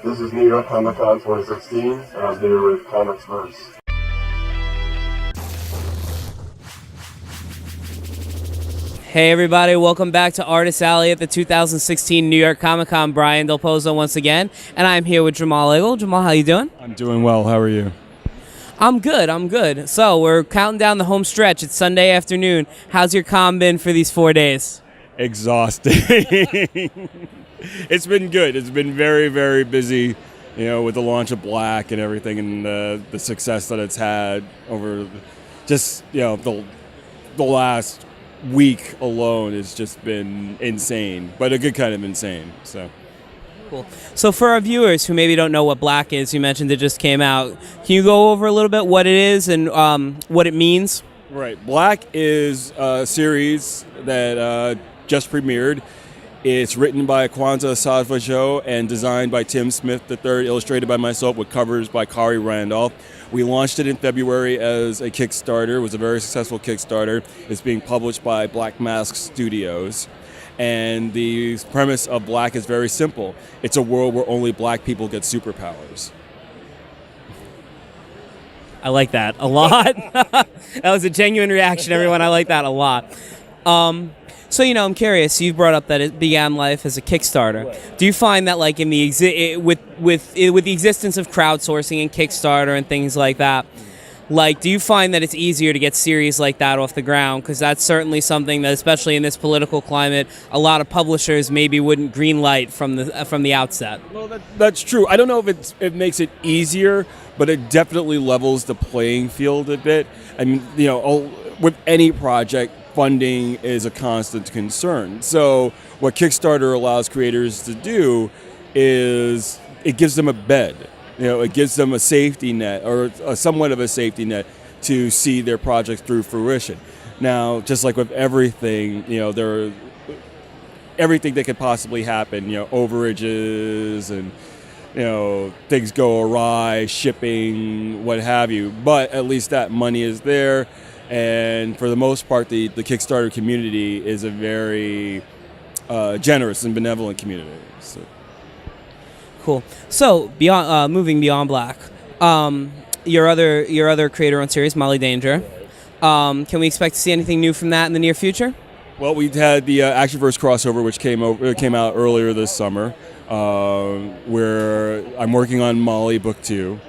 This is New York Comic Con 2016, and I'm here with Comics Verse. Hey everybody, welcome back to Artist Alley at the 2016 New York Comic Con. Brian Del Pozo once again, and I'm here with Jamal Igle. Jamal, how you doing? I'm doing well. How are you? I'm good. So we're counting down the home stretch. It's Sunday afternoon. How's your con been for these 4 days? Exhausting. It's been good. It's been very, very busy, with the launch of Black and everything, and the success that it's had over just, the last week alone has just been insane, but a good kind of insane. So cool. So for our viewers who maybe don't know what Black is, you mentioned it just came out. Can you go over a little bit what it is and what it means? Right. Black is a series that just premiered. It's written by Kwanzaa Sadvajo and designed by Tim Smith III, illustrated by myself with covers by Kari Randolph. We launched it in February as a Kickstarter. It was a very successful Kickstarter. It's being published by Black Mask Studios. And the premise of Black is very simple. It's a world where only black people get superpowers. I like that a lot. That was a genuine reaction, everyone. I like that a lot. So, I'm curious. You brought up that it began life as a Kickstarter. Right. Do you find that, like, in the with the existence of crowdsourcing and Kickstarter and things like that, like, do you find that it's easier to get series like that off the ground? Because that's certainly something that, especially in this political climate, a lot of publishers maybe wouldn't greenlight from the outset. Well, that's true. I don't know if it makes it easier, but it definitely levels the playing field a bit. I mean, with any project, funding is a constant concern. So what Kickstarter allows creators to do is it gives them a bed. It gives them a safety net, or somewhat of a safety net, to see their projects through fruition. Now, just like with everything, everything that could possibly happen, overages and things go awry, shipping, what have you. But at least that money is there. And for the most part, the Kickstarter community is a very generous and benevolent community. So. Cool. So moving beyond Black, your other creator-owned series, Molly Danger. Can we expect to see anything new from that in the near future? Well, we had the Actionverse crossover, which came out earlier this summer, where I'm working on Molly Book 2.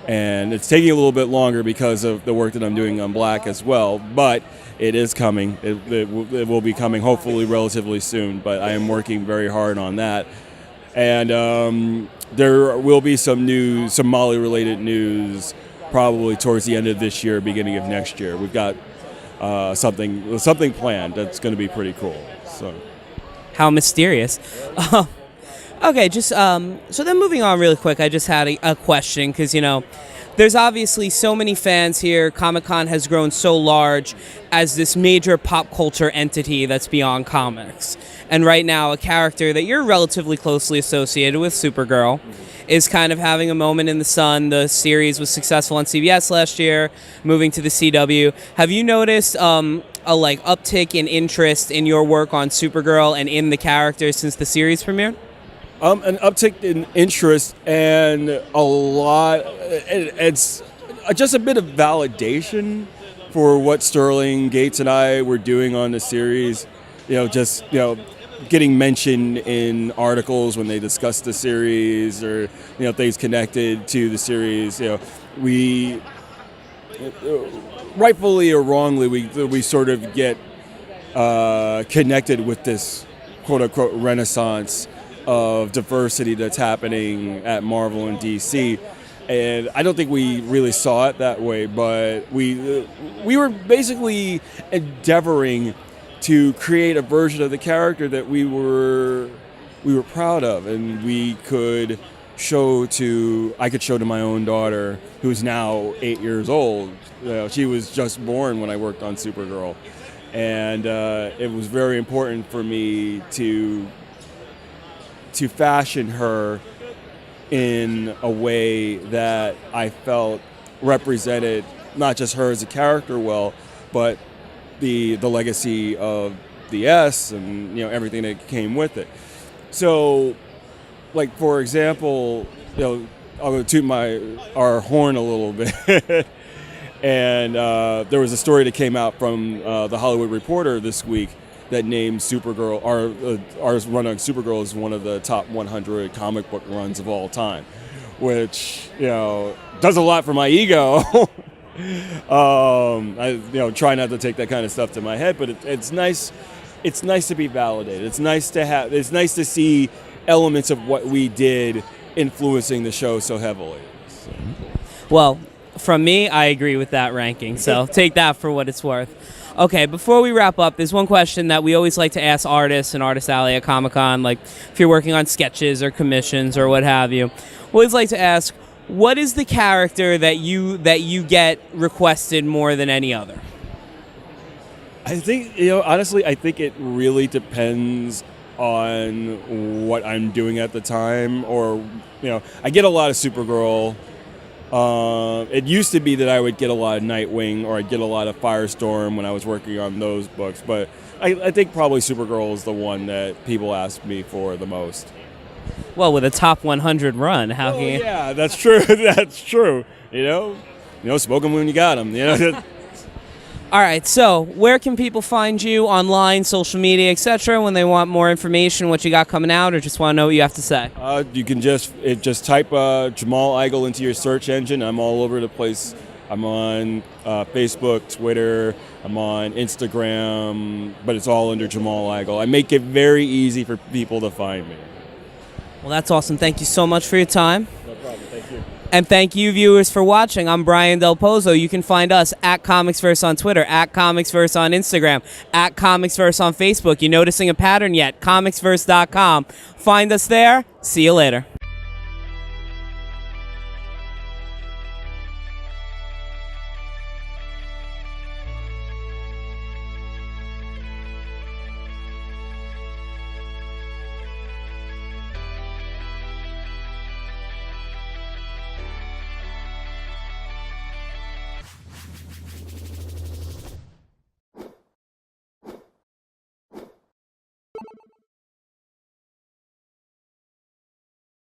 And it's taking a little bit longer because of the work that I'm doing on Black as well, but it is coming. It will be coming hopefully relatively soon, but I am working very hard on that. And there will be some Molly-related news probably towards the end of this year, beginning of next year. We've got something planned that's going to be pretty cool. So, how mysterious. Okay, just so then moving on really quick, I just had a question because, there's obviously so many fans here. Comic-Con has grown so large as this major pop culture entity that's beyond comics. And right now, a character that you're relatively closely associated with, Supergirl, is kind of having a moment in the sun. The series was successful on CBS last year, moving to the CW. Have you noticed a uptick in interest in your work on Supergirl and in the character since the series premiered? An uptick in interest and a lot. It's just a bit of validation for what Sterling Gates and I were doing on the series. Getting mentioned in articles when they discuss the series, or things connected to the series. We rightfully or wrongly we sort of get connected with this quote unquote renaissance of diversity that's happening at Marvel and DC. And I don't think we really saw it that way, but we were basically endeavoring to create a version of the character that we were proud of, and I could show to my own daughter, who's now 8 years old. She was just born when I worked on Supergirl, and it was very important for me to fashion her in a way that I felt represented not just her as a character well, but the legacy of the S and everything that came with it. So like for example, I'll go toot our horn a little bit. And there was a story that came out from the Hollywood Reporter this week that named Supergirl, our run on Supergirl is one of the top 100 comic book runs of all time, which does a lot for my ego. I try not to take that kind of stuff to my head, but it's nice. It's nice to be validated. It's nice to see elements of what we did influencing the show so heavily. So. Well, from me, I agree with that ranking, so take that for what it's worth. Okay, before we wrap up, there's one question that we always like to ask artists and Artist Alley at Comic-Con, like if you're working on sketches or commissions or what have you. We always like to ask, what is the character that you get requested more than any other? I think, honestly, I think it really depends on what I'm doing at the time, or, I get a lot of Supergirl. It used to be that I would get a lot of Nightwing, or I'd get a lot of Firestorm when I was working on those books, but I think probably Supergirl is the one that people ask me for the most. Well, with a top 100 run, how can you... Yeah, that's true. That's true. Smoke 'em when you got 'em. All right, so where can people find you online, social media, etc., when they want more information, what you got coming out, or just want to know what you have to say? You can just type Jamal Igle into your search engine. I'm all over the place. I'm on Facebook, Twitter. I'm on Instagram, but it's all under Jamal Igle. I make it very easy for people to find me. Well, that's awesome. Thank you so much for your time. No problem. Thank you. And thank you, viewers, for watching. I'm Brian Del Pozo. You can find us at ComicsVerse on Twitter, at ComicsVerse on Instagram, at ComicsVerse on Facebook. You noticing a pattern yet? ComicsVerse.com. Find us there. See you later.